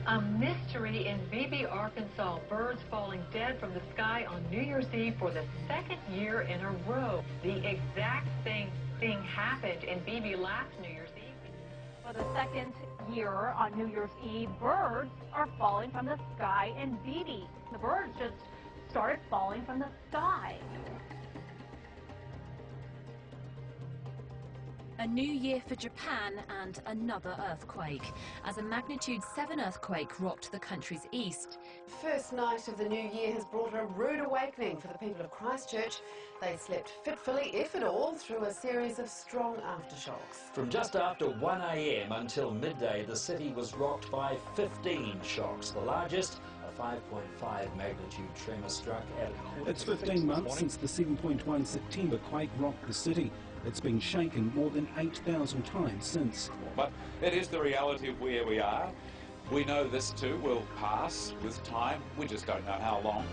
A mystery in Beebe, Arkansas. Birds falling dead from the sky on New Year's Eve for the second year in a row. The exact same thing happened in Beebe last New Year's Eve. For the second year on New Year's Eve, birds are falling from the sky in Beebe. The birds just started falling from the sky. A new year for Japan and another earthquake, as a magnitude 7 earthquake rocked the country's east. First night of the new year has brought a rude awakening for the people of Christchurch. They slept fitfully, if at all, through a series of strong aftershocks. From just after 1 a.m. until midday, the city was rocked by 15 shocks. The largest, a 5.5 magnitude tremor, struck at... It's 15 months since the 7.1 September quake rocked the city. It's been shaken more than 8,000 times since. But it is the reality of where we are. We know this too will pass with time. We just don't know how long.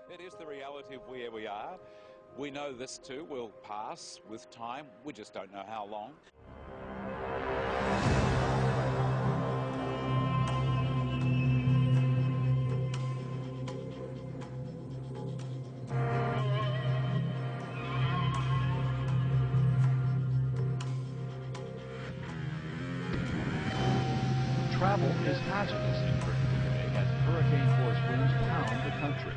It is the reality of where we are. We know this too will pass with time. We just don't know how long. Travel is hazardous in Britain today as hurricane-force winds pound the country.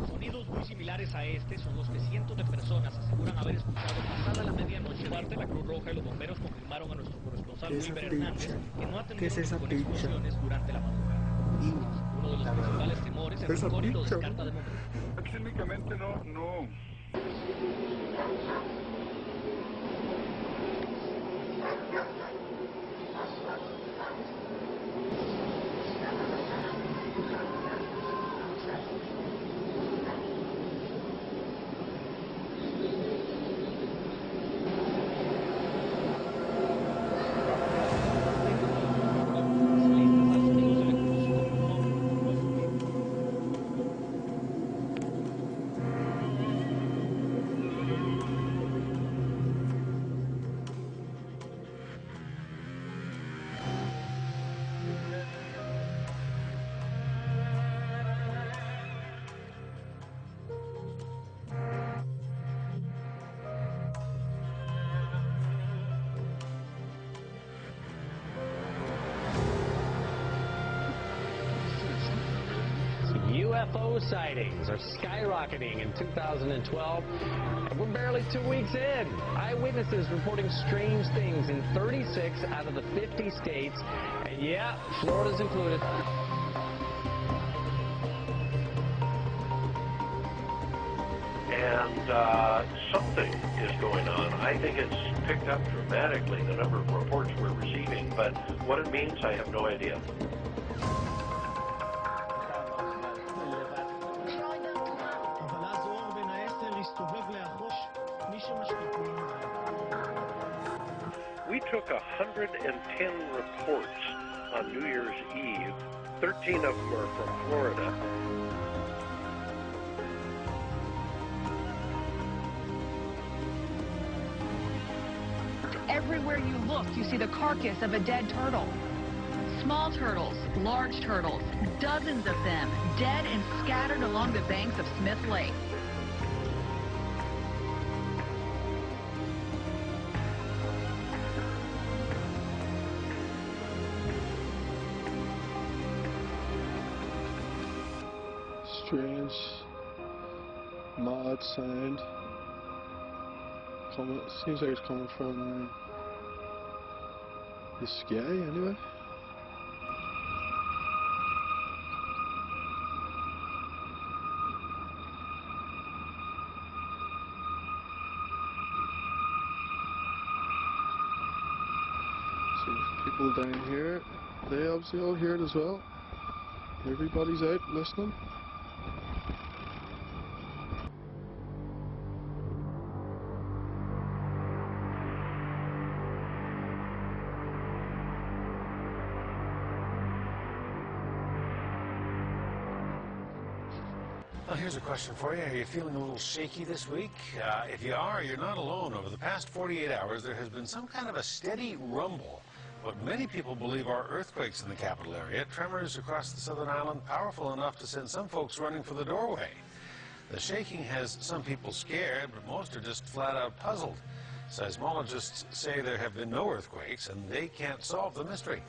Sonidos muy similares a este son los que cientos de personas aseguran haber escuchado pasada la medianoche. Parte de la Cruz Roja y los bomberos confirmaron a nuestro corresponsal Wilber Hernández que no atendieron con explosiones durante la madrugada. Uno de los principales temores es el código descarta de momento. Técnicamente no. UFO sightings are skyrocketing in 2012. And we're barely 2 weeks in. Eyewitnesses reporting strange things in 36 out of the 50 states. And yeah, Florida's included. And something is going on. I think it's picked up dramatically, the number of reports we're receiving, but what it means, I have no idea. We took 110 reports on New Year's Eve. 13 of them are from Florida. Everywhere you look, you see the carcass of a dead turtle. Small turtles, large turtles, dozens of them, dead and scattered along the banks of Smith Lake. Strange mud sound. Seems like it's coming from the sky anyway. So people down here, they obviously all hear it as well. Everybody's out listening. Well, here's a question for you. Are you feeling a little shaky this week? If you are, you're not alone. Over the past 48 hours, there has been some kind of a steady rumble. What many people believe are earthquakes in the capital area, tremors across the southern island, powerful enough to send some folks running for the doorway. The shaking has some people scared, but most are just flat out puzzled. Seismologists say there have been no earthquakes, and they can't solve the mystery.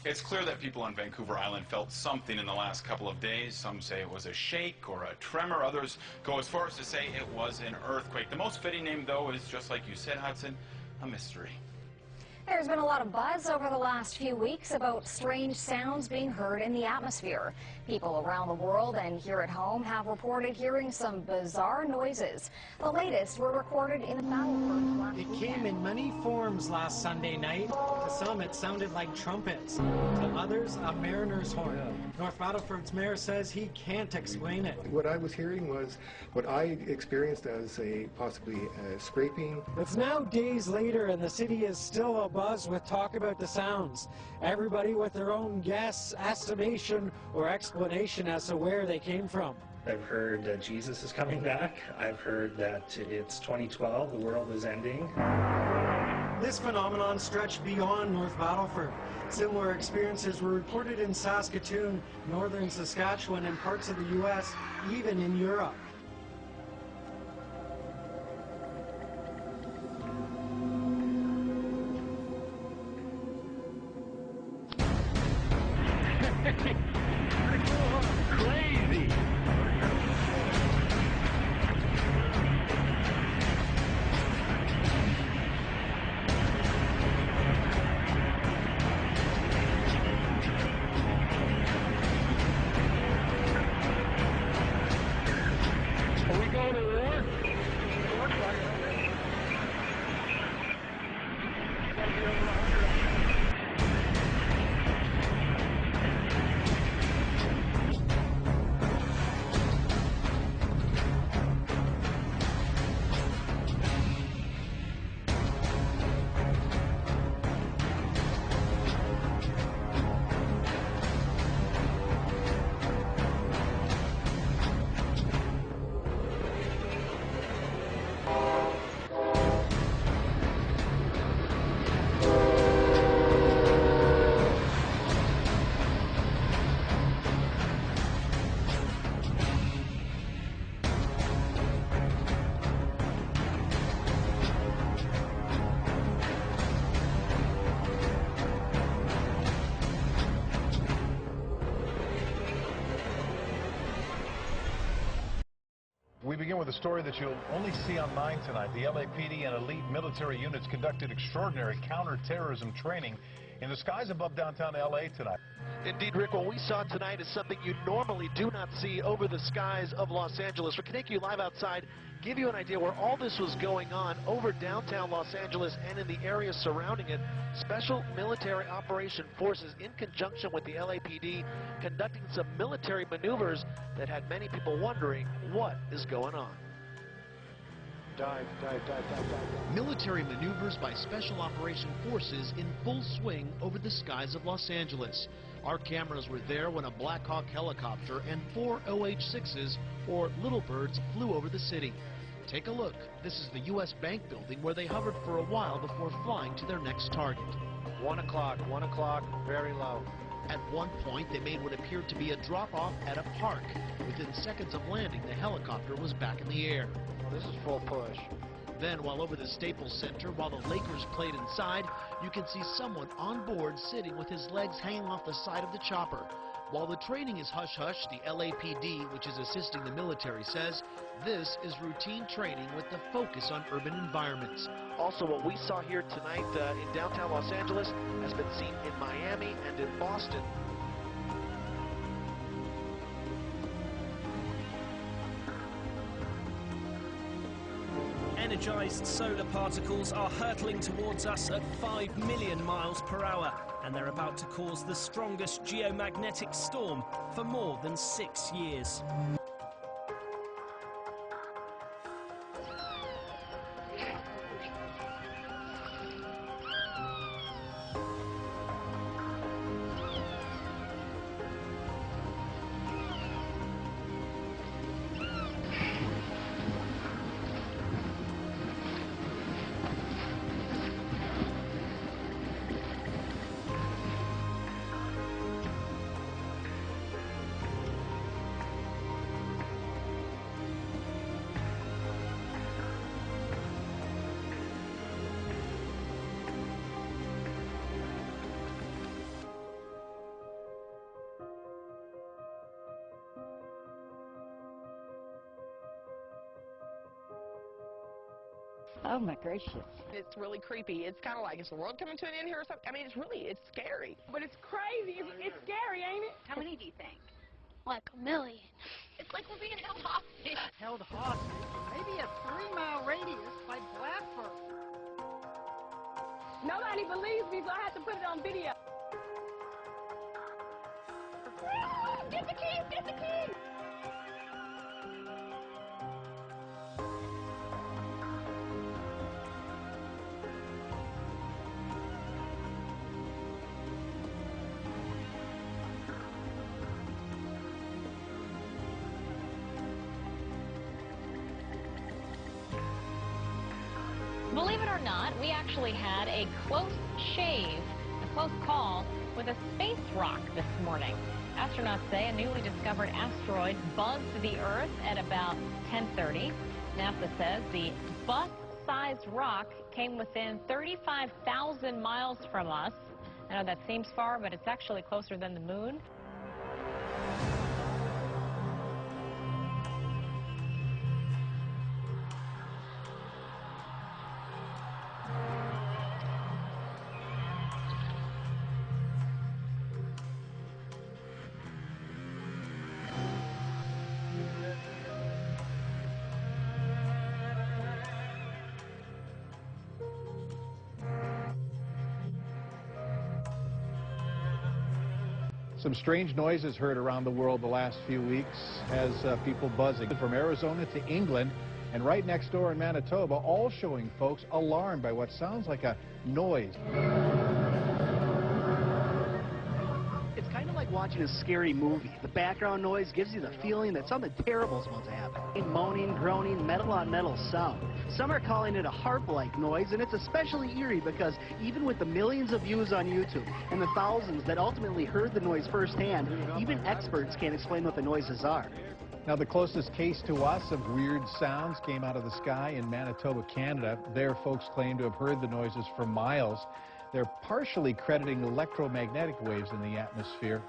It's clear that people on Vancouver Island felt something in the last couple of days. Some say it was a shake or a tremor. Others go as far as to say it was an earthquake. The most fitting name, though, is just like you said, Hudson, a mystery. There's been a lot of buzz over the last few weeks about strange sounds being heard in the atmosphere. People around the world and here at home have reported hearing some bizarre noises. The latest were recorded in the Battleford last weekend. It came in many forms last Sunday night. To some, it sounded like trumpets. To others, a mariner's horn. North Battleford's mayor says he can't explain it. What I was hearing was what I experienced as possibly scraping. It's now days later and the city is still abuzz with talk about the sounds. Everybody with their own guess, estimation, or explanation as to where they came from. I've heard that Jesus is coming back. I've heard that it's 2012, the world is ending. This phenomenon stretched beyond North Battleford. Similar experiences were reported in Saskatoon, northern Saskatchewan, and parts of the U.S., even in Europe. Crazy! begin with a story that you'll only see on 9 tonight. The LAPD and elite military units conducted extraordinary counterterrorism training in the skies above downtown LA tonight. Indeed, Rick, what we saw tonight is something you normally do not see over the skies of Los Angeles. We can take you live outside, give you an idea where all this was going on over downtown Los Angeles and in the area surrounding it. Special military operation forces, in conjunction with the LAPD, conducting some military maneuvers that had many people wondering what is going on. Dive, dive, dive, dive, dive. Military maneuvers by Special Operation Forces in full swing over the skies of Los Angeles. Our cameras were there when a Black Hawk helicopter and 4 OH-6s, or Little Birds, flew over the city. Take a look. This is the U.S. Bank building where they hovered for a while before flying to their next target. 1 o'clock, very low. At one point, they made what appeared to be a drop-off at a park. Within seconds of landing, the helicopter was back in the air. This is full push. Then, while over the Staples Center, while the Lakers played inside, you can see someone on board sitting with his legs hanging off the side of the chopper. While the training is hush-hush, the LAPD, which is assisting the military, says this is routine training with the focus on urban environments. Also, what we saw here tonight in downtown Los Angeles has been seen in Miami and in Boston. Energized solar particles are hurtling towards us at 5 million miles per hour, and they're about to cause the strongest geomagnetic storm for more than 6 years. Oh my gracious. It's really creepy. It's kind of like, is the world coming to an end here or something? I mean, it's scary. But it's crazy. It's scary, ain't it? How many do you think? Like a million. It's like we're being held hostage. Held hostage for maybe a 3-mile radius by Blackbird. Nobody believes me, so I have to put it on video. Get the keys! Get the keys! Believe it or not, we actually had a close shave, a close call with a space rock this morning. Astronauts say a newly discovered asteroid buzzed the Earth at about 10:30. NASA says the bus-sized rock came within 35,000 miles from us. I know that seems far, but it's actually closer than the moon. Some strange noises heard around the world the last few weeks has people buzzing. From Arizona to England and right next door in Manitoba, all showing folks alarmed by what sounds like a noise. It's kind of like watching a scary movie. The background noise gives you the feeling that something terrible is about to happen. Moaning, groaning, metal-on-metal sound. Some are calling it a harp-like noise, and it's especially eerie because even with the millions of views on YouTube and the thousands that ultimately heard the noise firsthand, even experts can't explain what the noises are. Now, the closest case to us of weird sounds came out of the sky in Manitoba, Canada. There, folks claim to have heard the noises for miles. They're partially crediting electromagnetic waves in the atmosphere.